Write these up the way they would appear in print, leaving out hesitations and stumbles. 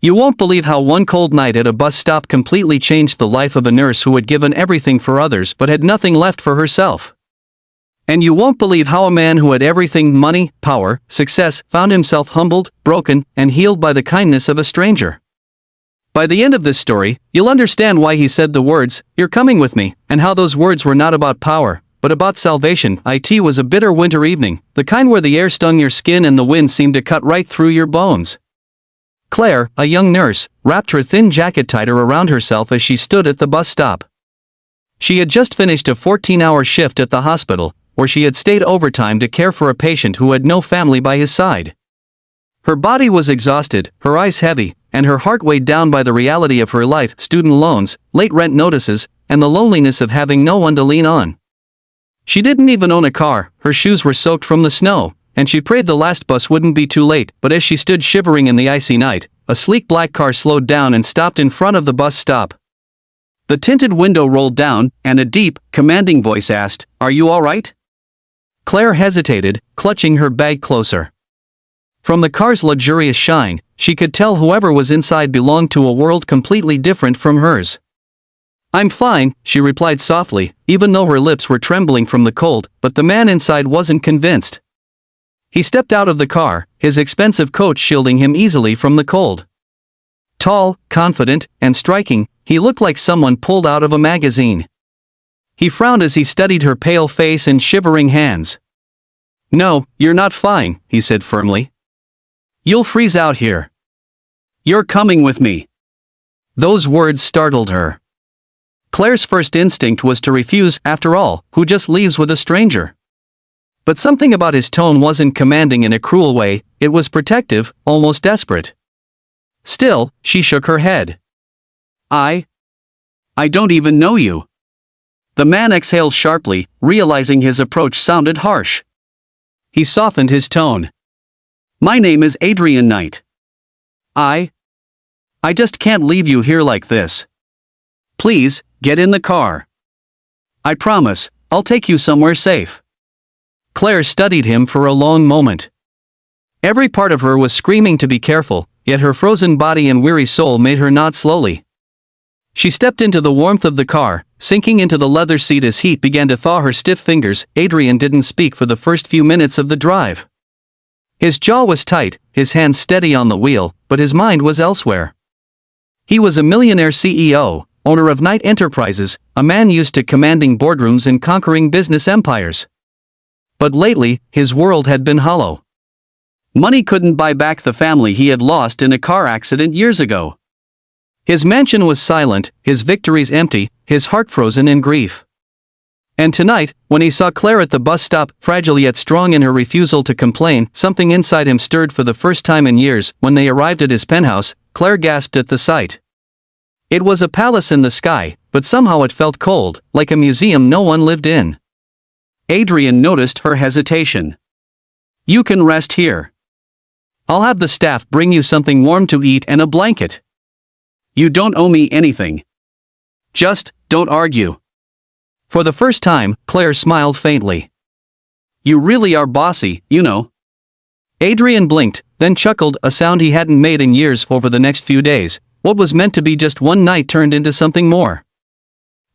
You won't believe how one cold night at a bus stop completely changed the life of a nurse who had given everything for others but had nothing left for herself. And you won't believe how a man who had everything, money, power, success, found himself humbled, broken, and healed by the kindness of a stranger. By the end of this story, you'll understand why he said the words, "You're coming with me," and how those words were not about power, but about salvation. It was a bitter winter evening, the kind where the air stung your skin and the wind seemed to cut right through your bones. Claire, a young nurse, wrapped her thin jacket tighter around herself as she stood at the bus stop. She had just finished a 14-hour shift at the hospital, where she had stayed overtime to care for a patient who had no family by his side. Her body was exhausted, her eyes heavy, and her heart weighed down by the reality of her life, student loans, late rent notices, and the loneliness of having no one to lean on. She didn't even own a car, her shoes were soaked from the snow, and she prayed the last bus wouldn't be too late. But as she stood shivering in the icy night, a sleek black car slowed down and stopped in front of the bus stop. The tinted window rolled down, and a deep, commanding voice asked, "Are you all right?" Claire hesitated, clutching her bag closer. From the car's luxurious shine, she could tell whoever was inside belonged to a world completely different from hers. "I'm fine," she replied softly, even though her lips were trembling from the cold, but the man inside wasn't convinced. He stepped out of the car, his expensive coat shielding him easily from the cold. Tall, confident, and striking, he looked like someone pulled out of a magazine. He frowned as he studied her pale face and shivering hands. "No, you're not fine," he said firmly. "You'll freeze out here. You're coming with me." Those words startled her. Claire's first instinct was to refuse. After all, who just leaves with a stranger? But something about his tone wasn't commanding in a cruel way, it was protective, almost desperate. Still, she shook her head. I don't even know you." The man exhaled sharply, realizing his approach sounded harsh. He softened his tone. "My name is Adrian Knight. I just can't leave you here like this. Please, get in the car. I promise, I'll take you somewhere safe." Claire studied him for a long moment. Every part of her was screaming to be careful, yet her frozen body and weary soul made her nod slowly. She stepped into the warmth of the car, sinking into the leather seat as heat began to thaw her stiff fingers. Adrian didn't speak for the first few minutes of the drive. His jaw was tight, his hands steady on the wheel, but his mind was elsewhere. He was a millionaire CEO, owner of Knight Enterprises, a man used to commanding boardrooms and conquering business empires. But lately, his world had been hollow. Money couldn't buy back the family he had lost in a car accident years ago. His mansion was silent, his victories empty, his heart frozen in grief. And tonight, when he saw Claire at the bus stop, fragile yet strong in her refusal to complain, something inside him stirred for the first time in years. When they arrived at his penthouse, Claire gasped at the sight. It was a palace in the sky, but somehow it felt cold, like a museum no one lived in. Adrian noticed her hesitation. "You can rest here. I'll have the staff bring you something warm to eat and a blanket. You don't owe me anything. Just, don't argue." For the first time, Claire smiled faintly. "You really are bossy, you know." Adrian blinked, then chuckled, a sound he hadn't made in years. Over the next few days, what was meant to be just one night turned into something more.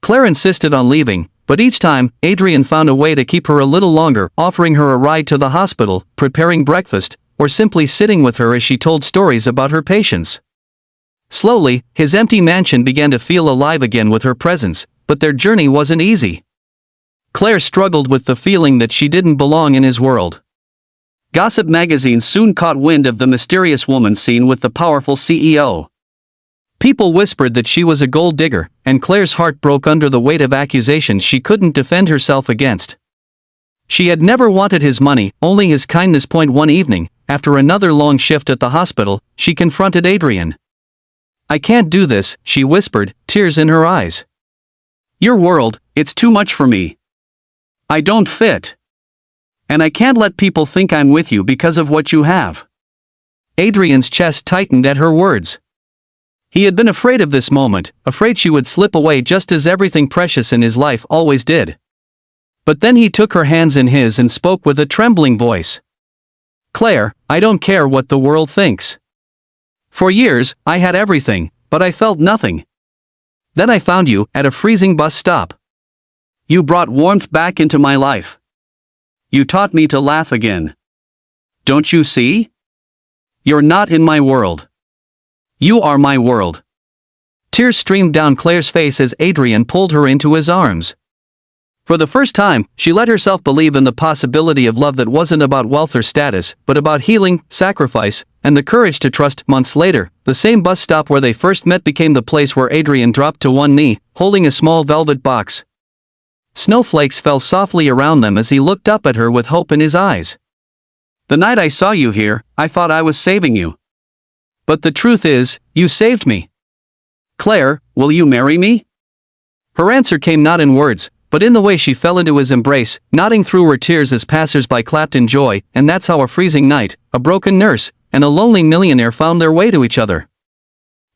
Claire insisted on leaving, but each time, Adrian found a way to keep her a little longer, offering her a ride to the hospital, preparing breakfast, or simply sitting with her as she told stories about her patients. Slowly, his empty mansion began to feel alive again with her presence, but their journey wasn't easy. Claire struggled with the feeling that she didn't belong in his world. Gossip magazines soon caught wind of the mysterious woman seen with the powerful CEO. People whispered that she was a gold digger, and Claire's heart broke under the weight of accusations she couldn't defend herself against. She had never wanted his money, only his kindness. One evening, after another long shift at the hospital, she confronted Adrian. "I can't do this," she whispered, tears in her eyes. "Your world, it's too much for me. I don't fit. And I can't let people think I'm with you because of what you have." Adrian's chest tightened at her words. He had been afraid of this moment, afraid she would slip away just as everything precious in his life always did. But then he took her hands in his and spoke with a trembling voice. "Claire, I don't care what the world thinks. For years, I had everything, but I felt nothing. Then I found you, at a freezing bus stop. You brought warmth back into my life. You taught me to laugh again. Don't you see? You're not in my world. You are my world. Tears streamed down Claire's face as Adrian pulled her into his arms. For the first time, she let herself believe in the possibility of love that wasn't about wealth or status, but about healing, sacrifice, and the courage to trust. Months later, the same bus stop where they first met became the place where Adrian dropped to one knee, holding a small velvet box. Snowflakes fell softly around them as he looked up at her with hope in his eyes. The night I saw you here, I thought I was saving you. But the truth is, you saved me. Claire, will you marry me? Her answer came not in words, but in the way she fell into his embrace, nodding through her tears as passers-by clapped in joy. And that's how a freezing night, a broken nurse, and a lonely millionaire found their way to each other.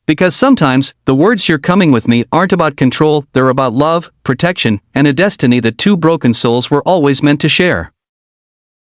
Because sometimes, the words "you're coming with me" aren't about control, they're about love, protection, and a destiny that two broken souls were always meant to share.